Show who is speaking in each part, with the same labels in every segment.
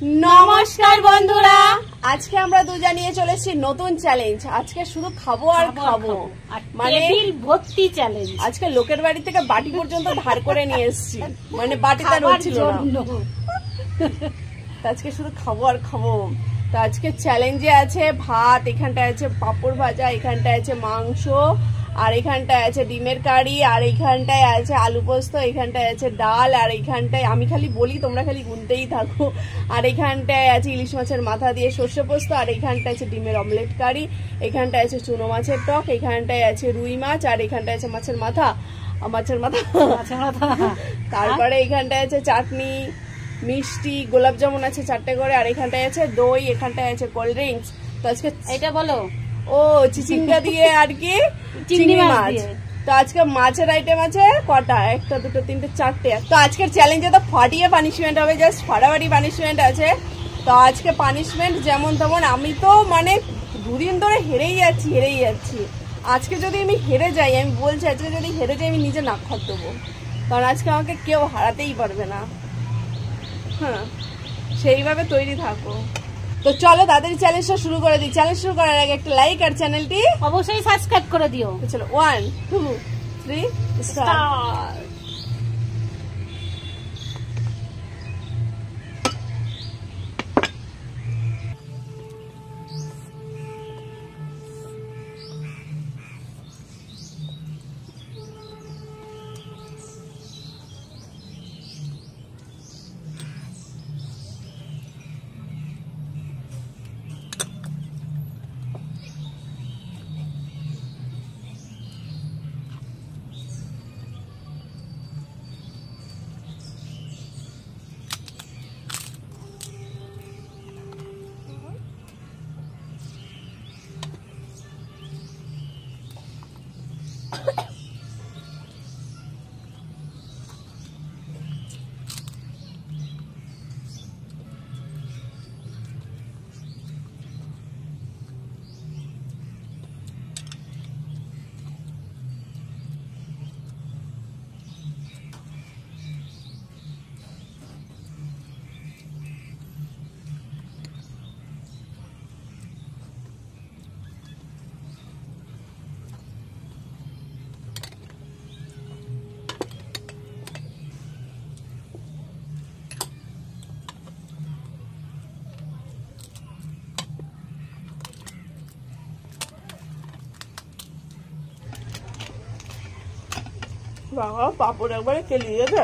Speaker 1: নমস্কার বন্ধুরা, আজকে আমরা দুজা নিয়ে চলেছি নতুন চ্যালেঞ্জ। আজকে শুধু খাবো আর খাবো, মানে
Speaker 2: ভর্তি চ্যালেঞ্জ।
Speaker 1: আজকে লোকের বাড়ি থেকে বাটি পর্যন্ত ধার করে নিয়ে এসেছি, মানে বাটিটা রয়েছিল না। আজকে শুধু খাবো আর খাবো। তো আজকে চ্যালেঞ্জে আছে ভাত, এখানটায় আছে পাঁপড় ভাজা, এখানটায় আছে মাংস, আর এখানটায় আছে ডিমের কারি, আর এইখানটায় আছে আলু পোস্ত, এখানটায় আছে ডাল, আর এইখানটায় আমি খালি বলি তোমরা খালি গুনতেই থাকো। আর এখানটায় আছে ইলিশ মাছের মাথা দিয়ে সর্ষে পোস্ত, আর এখানটায় আছে ডিমের অমলেট কারি, এখানটায় আছে চুনো মাছের টক, এখানটায় আছে রুই মাছ, আর এখানটায় আছে মাছের মাথা। তারপরে এখানটায় আছে চাটনি, মিষ্টি, গোলাপ জামুন আছে 4টে করে, আর এখানটায় আছে দই, এখানটায় আছে কোল্ড ড্রিঙ্কস। তো আজকে
Speaker 2: এটা বলো
Speaker 1: ও চিচিঙ্গা দিয়ে আর কি চিংড়ি মাছ। তো আজকে মাছের আইটেম আছে কটা, 1 2 3 4টে। তো আজকের চ্যালেঞ্জে তো ফাটিয়ে পানিশমেন্ট হবে, জাস্ট ফাটাফাটি পানিশমেন্ট আছে। তো আজকে পানিশমেন্ট যেমন তেমন, আমি তো মানে দুদিন ধরে হেরেই যাচ্ছি। আজকে যদি আমি হেরে যাই, আমি বলছি আজকে যদি হেরে যাই আমি নিজে নাক খত দেবো, কারণ আজকে আমাকে কেউ হারাতেই পারবে না। হ্যাঁ, সেইভাবে তৈরি থাকো। তো চলো তাড়াতাড়ি চ্যালেঞ্জটা শুরু করে দিই। চ্যালেঞ্জ শুরু করার আগে একটা লাইক আর চ্যানেলটি
Speaker 2: অবশ্যই সাবস্ক্রাইব করে দিও।
Speaker 1: চলো 1 2 3 স্টার্ট। বাবা পাপড় একবারে কেলিয়ে গেছে।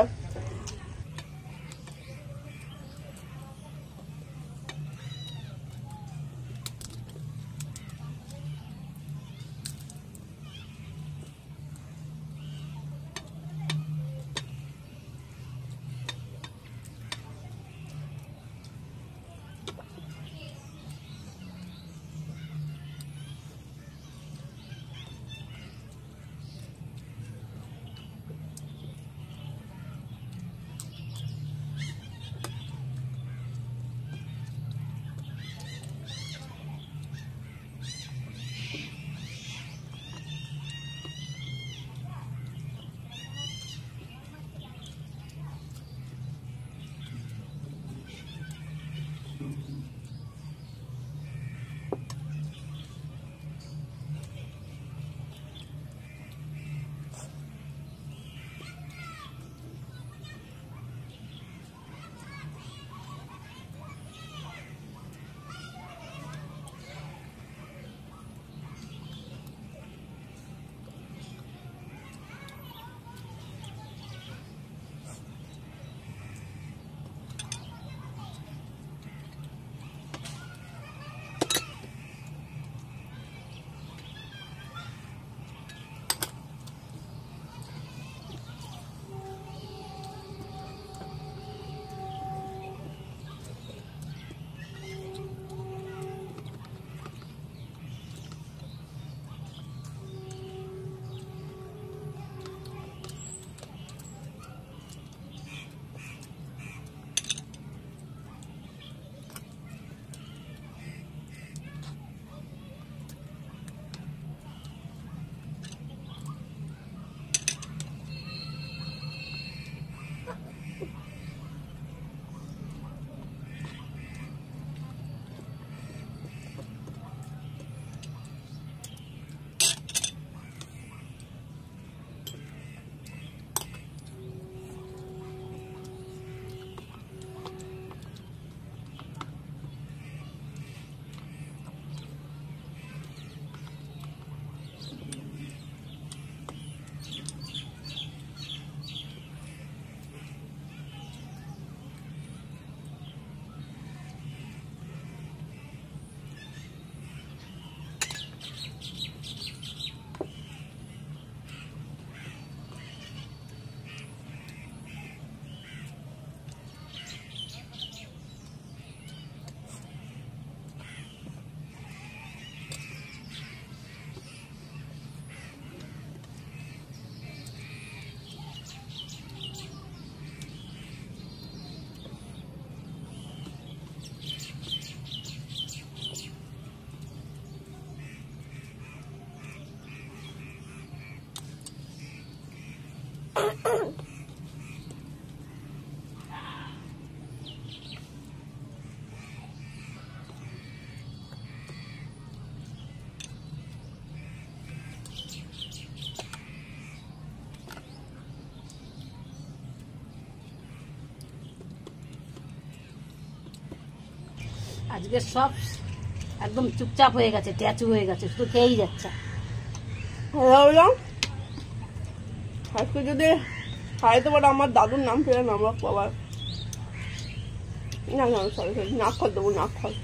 Speaker 2: আজকে সব একদম চুপচাপ হয়ে গেছে, ট্যাচু হয়ে গেছে, শুধু খেয়েই যাচ্ছে।
Speaker 1: আজকে যদি খাইতে পারো আমার দাদুর নাম ফেলে নাম রাখবো আবার। না না সরি সরি, নাক খল দেবো, নাক খল।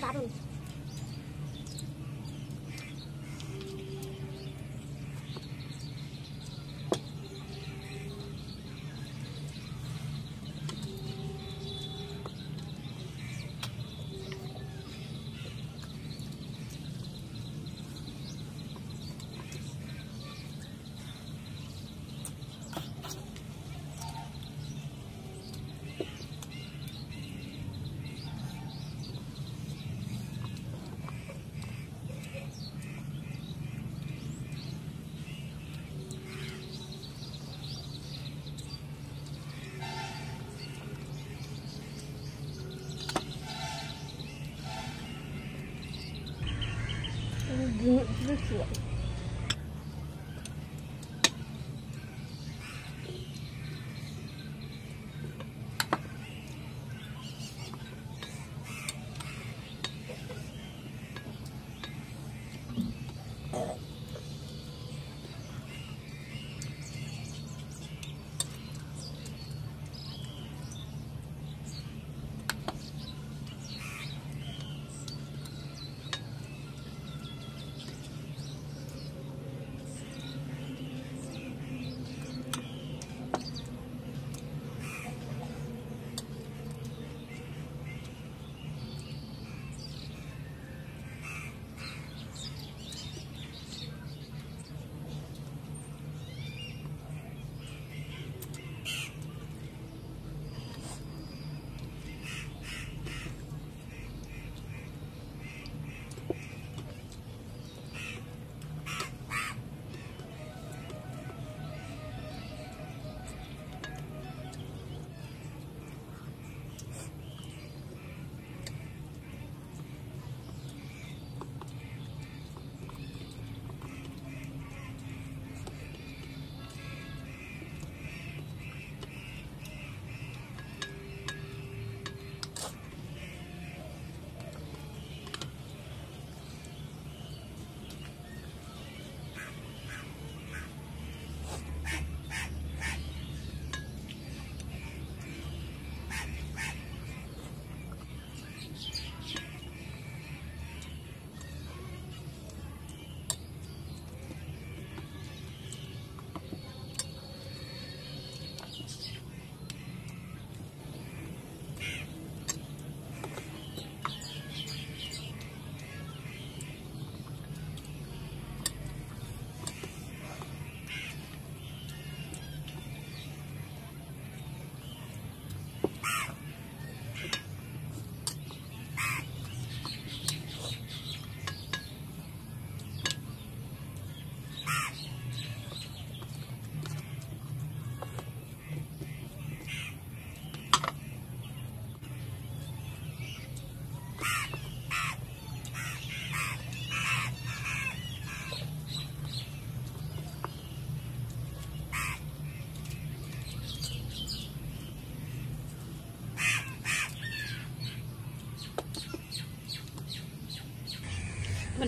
Speaker 3: দারুণ।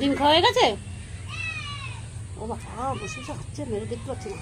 Speaker 2: ডিম খাওয়া হয়ে গেছে? ও বাবা, বসে বসে হচ্ছে, মেরে দেখতে পাচ্ছি না।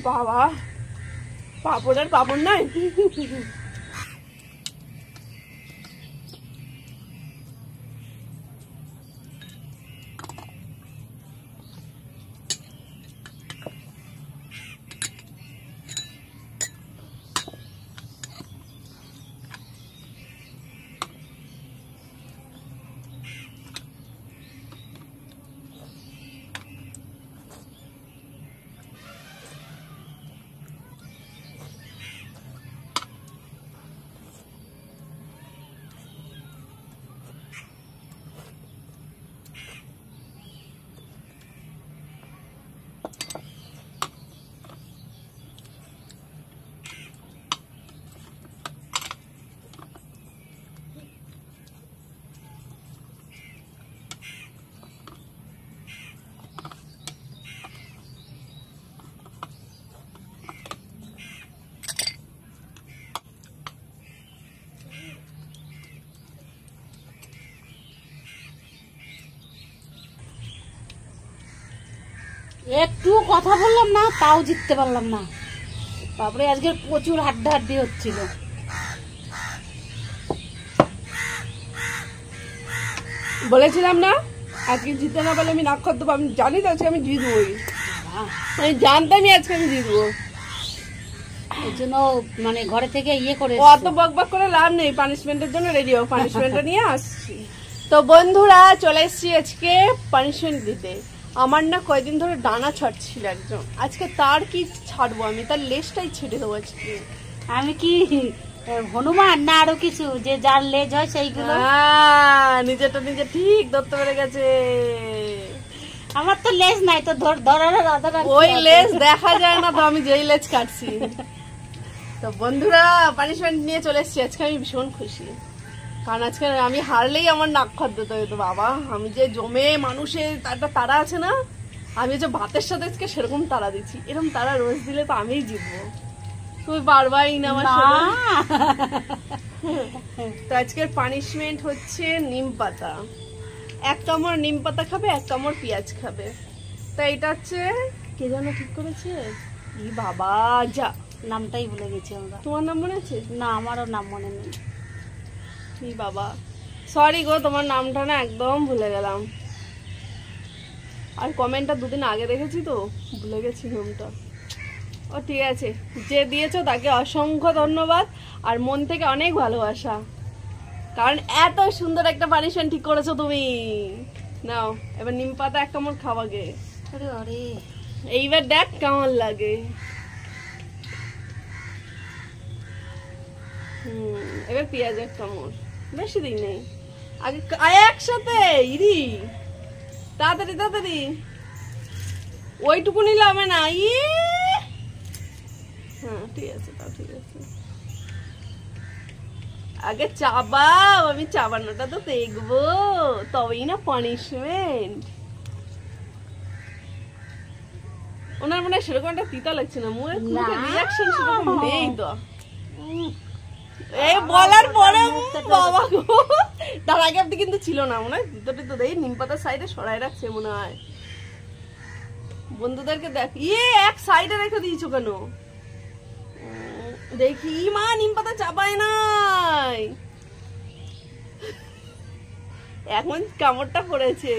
Speaker 1: বাবা, পাপড় আর পাপড় নাই।
Speaker 2: একটু কথা বললাম না, তাও জিততে পারলাম না। তারপরে আজকে প্রচুর হাড্ডাহাড্ডি হচ্ছিল।
Speaker 1: বলেছিলাম না আজকে জিতে না বলে আমি নাক দেবো। আমি জানি তো আজকে আমি জিতবই, আমি জানতামই আজকে আমি জিতবো।
Speaker 2: ওই জন্য মানে ঘরে থেকে ইয়ে করে
Speaker 1: অত বক বক করে লাভ নেই, পানিশমেন্টের জন্য রেডি হোক, পানিশমেন্টটা নিয়ে আসছি। তো বন্ধুরা চলে এসছি আজকে পানিশমেন্ট দিতে। আমার না কয়েকদিন ধরে ডানা ছাড়ছিল একজন, আজকে তার কি ছাড়বো, আমি তার লেজটাই ছেড়ে দেবো আজকে।
Speaker 2: আমি কি হনুমান না আরো কিছু, যে যার লেজ হয় সেইগুলো?
Speaker 1: নিজেটা নিজে ঠিক ধরতে পেরে গেছে।
Speaker 2: আমার তো লেজ নাই, তো ধরার
Speaker 1: ওই লেজ দেখা যায় না তো, আমি যেই লেজ কাটছি। তো বন্ধুরা পানিশমেন্ট নিয়ে চলে এসছি আজকে, আমি ভীষণ খুশি। কারণ আজকে আমি হারলেই আমার নাক খদ্দতে হতো বাবা। আমি যে জমে মানুষের একটা তারা আছে না, আমি যে ভাতের সাথে আজকে সেরকম তারা দিচ্ছি। এরকম তারা রোজ দিলে তো আমিই জিতবো, তুমি পারবাই না আমার সাথে। তো আজকের পানিশমেন্ট হচ্ছে নিম পাতা। 1 কামড় নিম পাতা খাবে, 1 কামড় পেঁয়াজ খাবে। তো এটা হচ্ছে কে যেন ঠিক করেছে, ই বাবা যা,
Speaker 2: নামটাই ভুলে গেছি আমরা।
Speaker 1: তোমার নাম মনে আছে?
Speaker 2: না, আমারও নাম মনে নেই।
Speaker 1: ই বাবা, সরি গো, তোমার নামটা না একদম ভুলে গেলাম। আর কমেন্টটা 2 দিন আগে দেখেছি তো ভুলে গেছি নামটা। ও ঠিক আছে, যে দিয়েছো তাকে অসংখ্য ধন্যবাদ আর মন থেকে অনেক ভালোবাসা, কারণ এত সুন্দর একটা পানিশমেন্ট ঠিক করেছো তুমি। নাও এবার নিম পাতা 1 কামড় খাওয়াগে।
Speaker 2: আরে আরে,
Speaker 1: এইবার দেখ কেমন লাগে। এবার পেঁয়াজ 1 কামড়, বেশি দিন নেই, আগে একসাথে। ইরি তাড়াতাড়ি তাড়াতাড়ি, ওইটুকু নিলে হবে না। হ্যাঁ ঠিক আছে, তাও ঠিক আছে। আগে চাবাও, আমি চাবানোটা তো দেখবো, তবেই না পানিশমেন্ট। ওনার মনে হয় সেরকম একটা তিতা লাগছে না, মুখে রিয়াকশন সেরকম নেই তো। এই বলার পরে বাবা গো, তার আগে আপনি কিন্তু ছিল না মনে হয়, তিতোটি তো দেই নিম পাতার সাইডে সরাই রাখছে মনে হয়। বন্ধুদেরকে দেখ, ইয়ে এক সাইডে রেখে দিয়েছো কেন? দেখি মা নিম পাতা চাপায় নাই, এখন কামড়টা পড়েছে।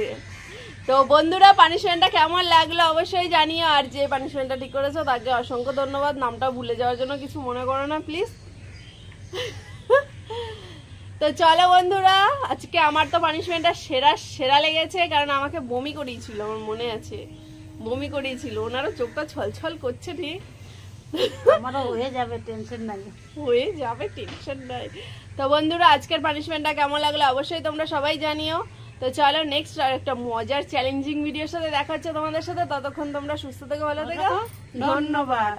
Speaker 1: তো বন্ধুরা পানিশমেন্টটা কেমন লাগলো অবশ্যই জানিও, আর যে পানিশমেন্টটা ঠিক করেছো তাকে অসংখ্য ধন্যবাদ। নামটা ভুলে যাওয়ার জন্য কিছু মনে করো না প্লিজ। তো চলো বন্ধুরা, আজকে আমার তো পানিশমেন্টটা সেরা লেগেছে, কারণ আমাকে বমি করিয়েছিল, আমার মনে আছে বমি করিয়েছিল। ওনারও চোখটা ছলছল করছে, ঠিক
Speaker 2: আমারও হয়ে যাবে, টেনশন নাই,
Speaker 1: হয়ে যাবে, টেনশন নাই। তো বন্ধুরা আজকের পানিশমেন্টটা কেমন লাগলো অবশ্যই তোমরা সবাই জানিও। তো চলো নেক্সট আর একটা মজার চ্যালেঞ্জিং ভিডিওর সাথে দেখা হচ্ছে তোমাদের সাথে। ততক্ষণ তোমরা সুস্থ থেকো, ভালো থেকো, ধন্যবাদ।